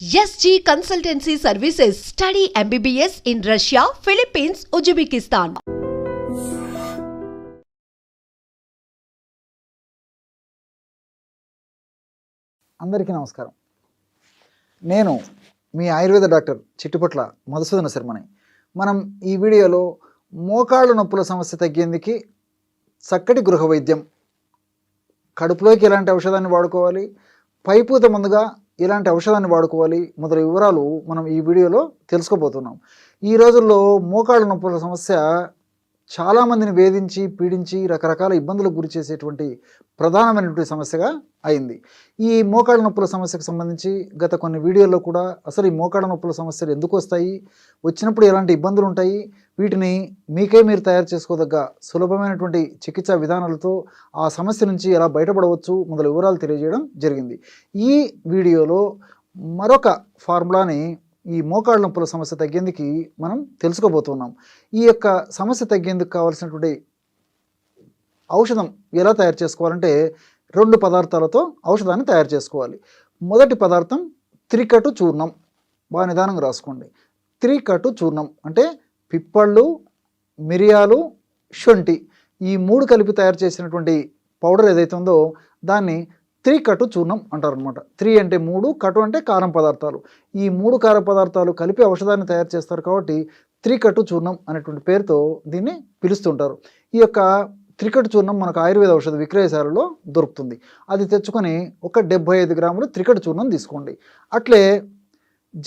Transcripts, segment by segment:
SG Consultancy Services. Study MBBS in Russia, Philippines, Uzbekistan. అందరికీ నమస్కారం. నేను మీ ఆయుర్వేద డాక్టర్ చిట్టుపట్ల మధుసూదన శర్మని. మనం ఈ వీడియోలో మోకాళ్ళ నొప్పుల సమస్య తగ్గేందుకు చక్కటి గృహ వైద్యం, కడుపులోకి ఎలాంటి ఔషధాన్ని వాడుకోవాలి, పైపూత ముందుగా ఎలాంటి ఔషధాన్ని వాడుకోవాలి మొదలైన వివరాలు మనం ఈ వీడియోలో తెలుసుకోబోతున్నాం. ఈ రోజుల్లో మోకాళ్ళ నొప్పుల సమస్య చాలామందిని వేధించి పీడించి రకరకాల ఇబ్బందులకు గురి చేసేటువంటి ప్రధానమైనటువంటి సమస్యగా అయింది. ఈ మోకాళ్ళ నొప్పుల సమస్యకు సంబంధించి గత కొన్ని వీడియోల్లో కూడా అసలు ఈ మోకాళ్ళ నొప్పుల సమస్యలు ఎందుకు వస్తాయి, వచ్చినప్పుడు ఎలాంటి ఇబ్బందులు ఉంటాయి, వీటిని మీకే మీరు తయారు చేసుకోదగ్గ సులభమైనటువంటి చికిత్సా విధానాలతో ఆ సమస్య నుంచి ఎలా బయటపడవచ్చు మొదలు వివరాలు తెలియజేయడం జరిగింది. ఈ వీడియోలో మరొక ఫార్ములాని ఈ మోకాళ్ళ నొప్పుల సమస్య తగ్గేందుకు మనం తెలుసుకోబోతున్నాం. ఈ యొక్క సమస్య తగ్గేందుకు కావాల్సినటువంటి ఔషధం ఎలా తయారు చేసుకోవాలంటే 2 పదార్థాలతో ఔషధాన్ని తయారు చేసుకోవాలి. మొదటి పదార్థం త్రికటు చూర్ణం. బాగా నిదానంగా రాసుకోండి. త్రికటు చూర్ణం అంటే పిప్పళ్ళు, మిరియాలు, శొంఠి ఈ 3 కలిపి తయారు చేసినటువంటి పౌడర్ ఏదైతే ఉందో దాన్ని త్రికటు చూర్ణం అంటారు అనమాట. 3 అంటే 3, కటు అంటే కారం పదార్థాలు. ఈ 3 కారం పదార్థాలు కలిపి ఔషధాన్ని తయారు చేస్తారు కాబట్టి త్రికటు చూర్ణం అనేటువంటి పేరుతో దీన్ని పిలుస్తుంటారు. ఈ యొక్క త్రికటు చూర్ణం మనకు ఆయుర్వేద ఔషధ విక్రయశాలలో దొరుకుతుంది. అది తెచ్చుకొని ఒక 75 గ్రాములు త్రికటు చూర్ణం తీసుకోండి. అట్లే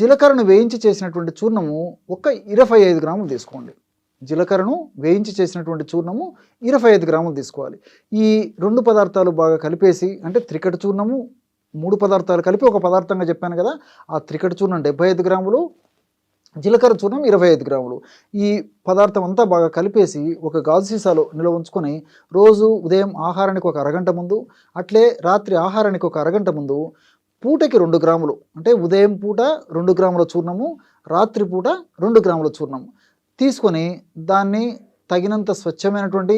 జీలకర్రను వేయించి చేసినటువంటి చూర్ణము ఒక 25 గ్రాములు తీసుకోండి. జీలకర్రను వేయించి చేసినటువంటి చూర్ణము 25 గ్రాములు తీసుకోవాలి. ఈ 2 పదార్థాలు బాగా కలిపేసి, అంటే త్రికటు చూర్ణము 3 పదార్థాలు కలిపి ఒక పదార్థంగా చెప్పాను కదా, ఆ త్రికటు చూర్ణం 75 గ్రాములు, జీలకర్ర చూర్ణం 25 గ్రాములు. ఈ పదార్థం అంతా బాగా కలిపేసి ఒక గాజు సీసాలో నిల్వ ఉంచుకొని రోజు ఉదయం ఆహారానికి ఒక అరగంట ముందు, అట్లే రాత్రి ఆహారానికి ఒక అరగంట ముందు పూటకి 2 గ్రాములు, అంటే ఉదయం పూట 2 గ్రాముల చూర్ణము, రాత్రి పూట 2 గ్రాముల చూర్ణము తీసుకొని దాన్ని తగినంత స్వచ్ఛమైనటువంటి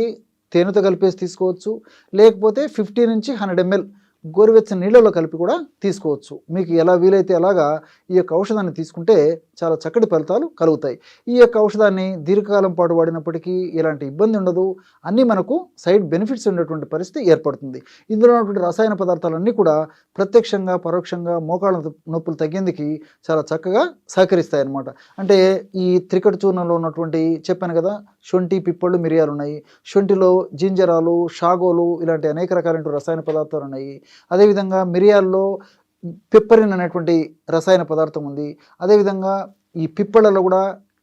తేనెతో కలిపేసి తీసుకోవచ్చు. లేకపోతే 50 నుంచి 100 ml గోరువెచ్చని నీళ్ళలో కలిపి కూడా తీసుకోవచ్చు. మీకు ఎలా వీలైతే అలాగా ఈ యొక్క ఔషధాన్ని తీసుకుంటే చాలా చక్కటి ఫలితాలు కలుగుతాయి. ఈ యొక్క ఔషధాన్ని దీర్ఘకాలం పాటు వాడినప్పటికీ ఎలాంటి ఇబ్బంది ఉండదు. అన్నీ మనకు సైడ్ బెనిఫిట్స్ ఉండేటువంటి పరిస్థితి ఏర్పడుతుంది. ఇందులో ఉన్నటువంటి రసాయన పదార్థాలన్నీ కూడా ప్రత్యక్షంగా పరోక్షంగా మోకాళ్ళ నొప్పులు తగ్గేందుకు చాలా చక్కగా సహకరిస్తాయి అన్నమాట. అంటే ఈ త్రికటు చూర్ణంలో ఉన్నటువంటి చెప్పాను కదా, శొంఠి, పిప్పళ్ళు, మిరియాలు ఉన్నాయి. శొంఠిలో జింజరాలు, షాగోలు ఇలాంటి అనేక రకాలైన రసాయన పదార్థాలు ఉన్నాయి. అదేవిధంగా మిరియాల్లో పెప్పరిన్ అనేటువంటి రసాయన పదార్థం ఉంది. అదేవిధంగా ఈ పిప్పళ్ళలో కూడా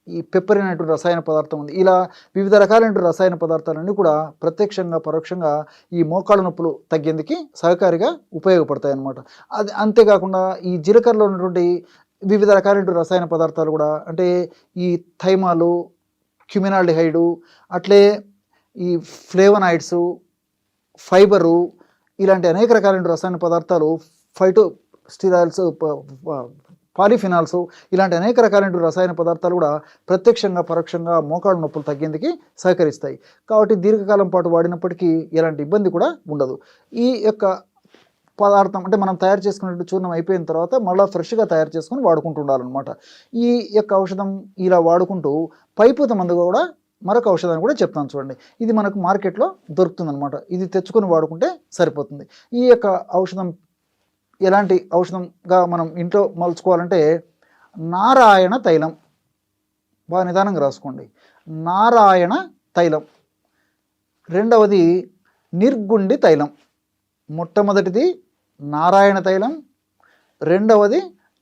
ఈ పెప్పరిన్ అనేటువంటి రసాయన పదార్థం ఉంది. ఇలా వివిధ రకాలైన రసాయన పదార్థాలన్నీ కూడా ప్రత్యక్షంగా పరోక్షంగా ఈ మోకాళ్ళ నొప్పులు తగ్గేందుకు సహకారిగా ఉపయోగపడతాయి అన్నమాట. అది అంతేకాకుండా ఈ జీలకర్రలో ఉన్నటువంటి వివిధ రకాలైన రసాయన పదార్థాలు కూడా, అంటే ఈ థైమాలు, క్యుమినాల్డిహైడు, అట్లే ఈ ఫ్లేవనాయిడ్స్, ఫైబరు ఇలాంటి అనేక రకాలైన రసాయన పదార్థాలు, ఫైటో స్టిరాయిల్స్, పాలిఫినాల్స్ ఇలాంటి అనేక రకాలైన రసాయన పదార్థాలు కూడా ప్రత్యక్షంగా పరోక్షంగా మోకాళ్ళ నొప్పులు తగ్గేందుకు సహకరిస్తాయి. కాబట్టి దీర్ఘకాలం పాటు వాడినప్పటికీ ఎలాంటి ఇబ్బంది కూడా ఉండదు. ఈ యొక్క పదార్థం అంటే మనం తయారు చేసుకునే చూర్ణం అయిపోయిన తర్వాత మళ్ళీ ఫ్రెష్గా తయారు చేసుకుని వాడుకుంటూ ఉండాలన్నమాట. ఈ యొక్క ఔషధం ఇలా వాడుకుంటూ పైపూత మందుగా కూడా మరొక ఔషధాన్ని కూడా చెప్తాను చూడండి. ఇది మనకు మార్కెట్లో దొరుకుతుందన్నమాట. ఇది తెచ్చుకొని వాడుకుంటే సరిపోతుంది. ఈ యొక్క ఔషధం ఎలాంటి ఔషధంగా మనం ఇంట్లో మలుచుకోవాలంటే నారాయణ తైలం. బాగా నిదానంగా రాసుకోండి. నారాయణ తైలం. రెండవది నిర్గుండి తైలం. మొట్టమొదటిది నారాయణ తైలం, రెండవది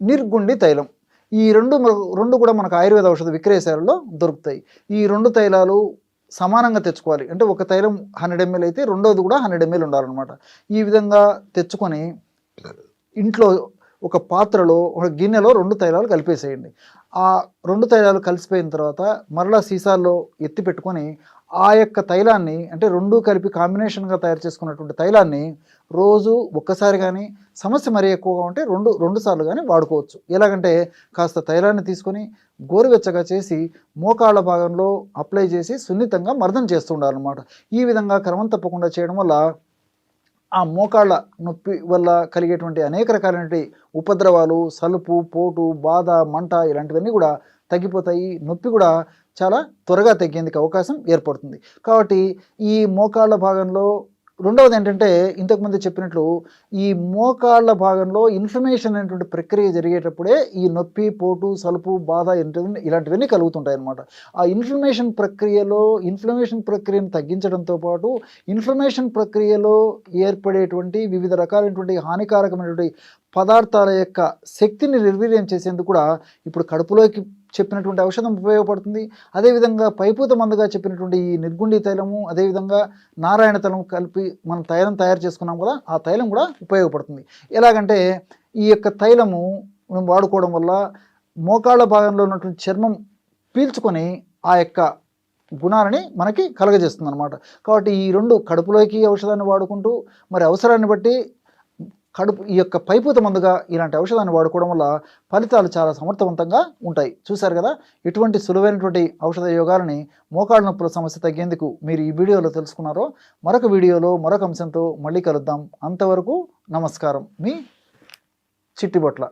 నిర్గుండి తైలం. ఈ రెండు కూడా మనకు ఆయుర్వేద ఔషధ విక్రయశాలలో దొరుకుతాయి. ఈ 2 తైలాలు సమానంగా తెచ్చుకోవాలి. అంటే ఒక తైలం 100 ml అయితే రెండవది కూడా 100 ml ఉండాలన్నమాట. ఈ విధంగా తెచ్చుకొని ఇంట్లో ఒక పాత్రలో, ఒక గిన్నెలో 2 తైలాలు కలిపేసేయండి. ఆ 2 తైలాలు కలిసిపోయిన తర్వాత మరలా సీసాల్లో ఎత్తి పెట్టుకొని ఆ యొక్క తైలాన్ని, అంటే 2 కలిపి కాంబినేషన్గా తయారు చేసుకున్నటువంటి తైలాన్ని రోజు ఒక్కసారి కానీ, సమస్య మరీ ఎక్కువగా ఉంటే 2 సార్లు కానీ వాడుకోవచ్చు. ఎలాగంటే కాస్త తైలాన్ని తీసుకొని గోరువెచ్చగా చేసి మోకాళ్ళ భాగంలో అప్లై చేసి సున్నితంగా మర్దన చేస్తూ ఉండాలన్నమాట. ఈ విధంగా క్రమం తప్పకుండా చేయడం వల్ల ఆ మోకాళ్ళ నొప్పి వల్ల కలిగేటువంటి అనేక రకాలైనటువంటి ఉపద్రవాలు, సలుపు, పోటు, బాధ, మంట ఇలాంటివన్నీ కూడా తగ్గిపోతాయి. నొప్పి కూడా చాలా త్వరగా తగ్గేందుకు అవకాశం ఏర్పడుతుంది. కాబట్టి ఈ మోకాళ్ళ భాగంలో రెండవది ఏంటంటే, ఇంతకుముందు చెప్పినట్లు ఈ మోకాళ్ళ భాగంలో ఇన్ఫ్లమేషన్ అనేటువంటి ప్రక్రియ జరిగేటప్పుడే ఈ నొప్పి, పోటు, సలుపు, బాధ ఇలాంటివన్నీ కలుగుతుంటాయి అన్నమాట. ఆ ఇన్ఫ్లమేషన్ ప్రక్రియను తగ్గించడంతో పాటు ఇన్ఫ్లమేషన్ ప్రక్రియలో ఏర్పడేటువంటి వివిధ రకాలైనటువంటి హానికారకమైనటువంటి పదార్థాల యొక్క శక్తిని నిర్వీర్యం చేసేందుకు కూడా ఇప్పుడు కడుపులోకి చెప్పినటువంటి ఔషధం ఉపయోగపడుతుంది. అదేవిధంగా పైపూత మందుగా చెప్పినటువంటి ఈ నిర్గుండి తైలము, అదేవిధంగా నారాయణ తైలం కలిపి మనం తైలం తయారు చేసుకున్నాం కదా, ఆ తైలం కూడా ఉపయోగపడుతుంది. ఎలాగంటే ఈ యొక్క తైలము మనం వాడుకోవడం వల్ల మోకాళ్ళ భాగంలో ఉన్నటువంటి చర్మం పీల్చుకొని ఆ యొక్క గుణాలని మనకి కలగజేస్తుంది అనమాట. కాబట్టి ఈ రెండు కడుపులోకి ఔషధాన్ని వాడుకుంటూ మరి అవసరాన్ని బట్టి ఈ యొక్క పైపూత మందుగా ఇలాంటి ఔషధాన్ని వాడుకోవడం వల్ల ఫలితాలు చాలా సమర్థవంతంగా ఉంటాయి. చూశారు కదా, ఇటువంటి సులువైనటువంటి ఔషధ యోగాలని మోకాళ్ళ నొప్పుల సమస్య తగ్గేందుకు మీరు ఈ వీడియోలో తెలుసుకున్నారో, మరొక వీడియోలో మరొక అంశంతో మళ్ళీ కలుద్దాం. అంతవరకు నమస్కారం. మీ చిట్టిబొట్ల.